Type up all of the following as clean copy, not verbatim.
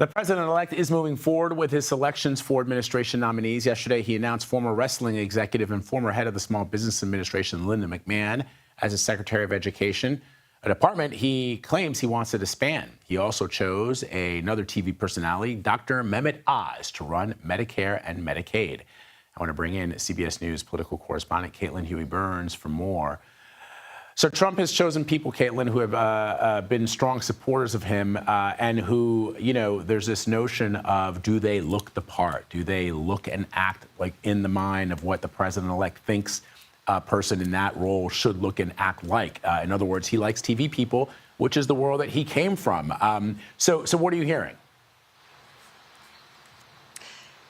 The president-elect is moving forward with his selections for administration nominees. Yesterday, he announced former wrestling executive and former head of the Small Business Administration, Linda McMahon, as his Secretary of Education, a department he claims he wants to disband. He also chose another TV personality, Dr. Mehmet Oz, to run Medicare and Medicaid. I want to bring in CBS News political correspondent Caitlin Huey-Burns for more. So Trump has chosen people, Caitlin, who have been strong supporters of him and who, there's this notion of, do they look the part? Do they look and act like in the mind of what the president-elect thinks a person in that role should look and act like? In other words, he likes TV people, which is the world that he came from. So what are you hearing?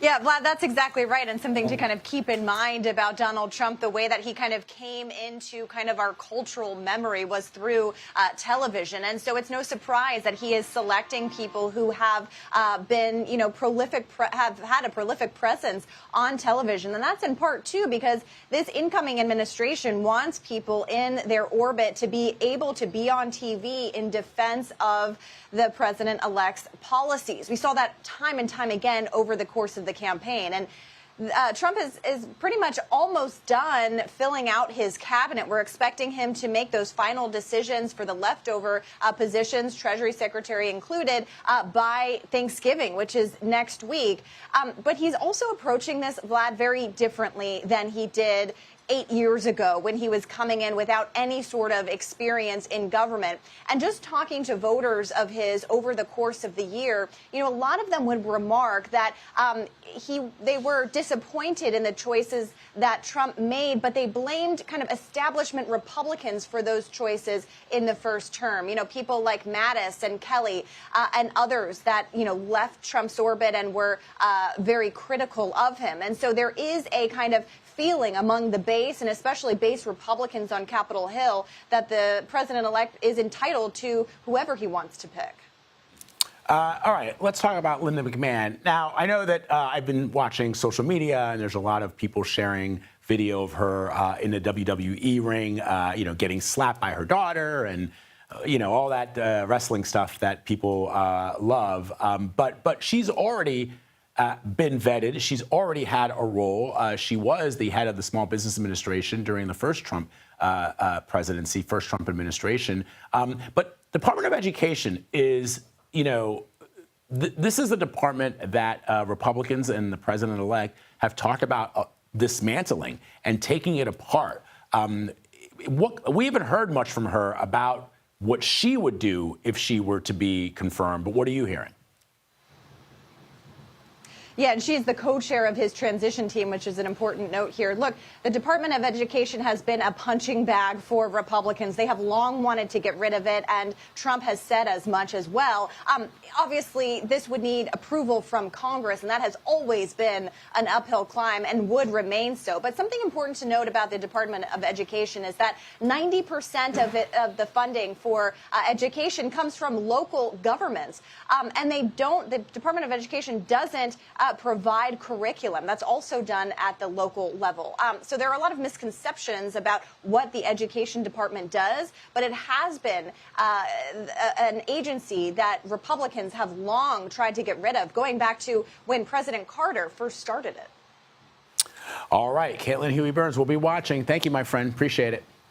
Yeah, Vlad, that's exactly right. And something to kind of keep in mind about Donald Trump, the way that he kind of came into kind of our cultural memory was through television. And so it's no surprise that he is selecting people who have been, have had a prolific presence on television. And that's in part, too, because this incoming administration wants people in their orbit to be able to be on TV in defense of the president-elect's policies. We saw that time and time again over the course of the campaign. And Trump is pretty much almost done filling out his cabinet. We're expecting him to make those final decisions for the leftover positions, Treasury Secretary included, by Thanksgiving, which is next week. But he's also approaching this, Vlad, very differently than he did 8 years ago when he was coming in without any sort of experience in government. And just talking to voters of his over the course of the year, a lot of them would remark that they were disappointed in the choices that Trump made, but they blamed kind of establishment Republicans for those choices in the first term. People like Mattis and Kelly and others that, left Trump's orbit and were very critical of him. And so there is a kind of feeling among the base, and especially base Republicans on Capitol Hill, that the president-elect is entitled to whoever he wants to pick. All right, let's talk about Linda McMahon. Now, I know that I've been watching social media, and there's a lot of people sharing video of her in the WWE ring, getting slapped by her daughter and, all that wrestling stuff that people love. But she's already been vetted. She's already had a role. She was the head of the Small Business Administration during the first Trump presidency, first Trump administration. But Department of Education is, this is a department that Republicans and the president-elect have talked about dismantling and taking it apart. We haven't heard much from her about what she would do if she were to be confirmed. But what are you hearing? Yeah, and she's the co-chair of his transition team, which is an important note here. Look, the Department of Education has been a punching bag for Republicans. They have long wanted to get rid of it, and Trump has said as much as well. Obviously, this would need approval from Congress, and that has always been an uphill climb and would remain so. But something important to note about the Department of Education is that 90% of the funding for education comes from local governments, and the Department of Education doesn't provide curriculum. That's also done at the local level. So there are a lot of misconceptions about what the Education Department does, but it has been an agency that Republicans have long tried to get rid of, going back to when President Carter first started it. All right, Caitlin Huey-Burns, we'll be watching. Thank you, my friend. Appreciate it.